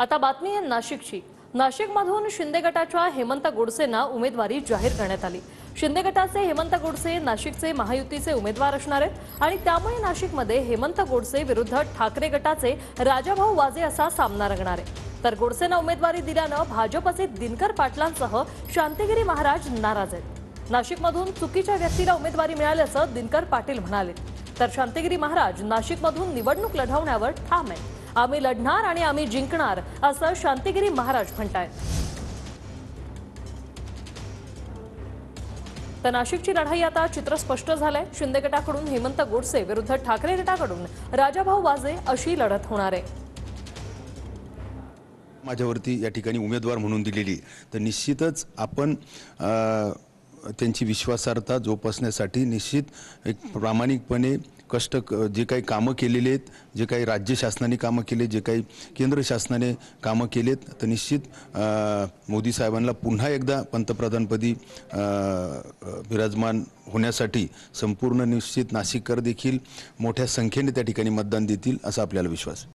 आता बातमी आहे नाशिकची। नाशिकमधून शिंदे गटाच्या हेमंत गोडसेंना उमेदवारी जाहीर करण्यात आली। शिंदे गटाचे हेमंत गोडसे नाशिकचे महायुतीचे उमेदवार असणार आहेत आणि त्यामुळे नाशिकमध्ये हेमंत गोडसे विरुद्ध ठाकरे गटाचे राजाभाऊ वाजे असा सामना रंगणार आहे। तर गोडसेंना उमेदवारी दिल्यानं भाजपचे दिनकर पाटलांसह शांतिगिरी महाराज नाराज आहेत। नाशिकमधून चुकीच्या व्यक्तीला उमेदवारी मिळाल्याचं दिनकर पाटील म्हणाले। तर शांतिगिरी महाराज नाशिकमधून निवडणूक लढवण्यावर ठाम आहेत। आम्ही लढणार आणि आम्ही जिंकणार असं शांतिगिरी महाराज म्हणतायत। तर नाशिकची लढाई आता चित्र स्पष्ट झालंय। शिंदे गटाकडून हेमंत गोडसे विरुद्ध ठाकरे गटाकडून राजाभाऊ वाजे अशी लढत होणार आहे। माझ्यावरती या ठिकाणी उमेदवार म्हणून दिलेली, तर निश्चितच आपण त्यांची विश्वासार्हता जोपासण्यासाठी निश्चित एक प्रामाणिकपणे कष्ट जे काही कामं केलेले आहेत, जे काही राज्य शासनाने कामं केले, जे काही केंद्र शासनाने कामं केलेत, तर निश्चित मोदी साहेबांना पुन्हा एकदा पंतप्रधानपदी विराजमान होण्यासाठी संपूर्ण निश्चित नाशिककर देखील मोठ्या संख्येने त्या ठिकाणी मतदान देतील असा आपल्याला विश्वास आहे।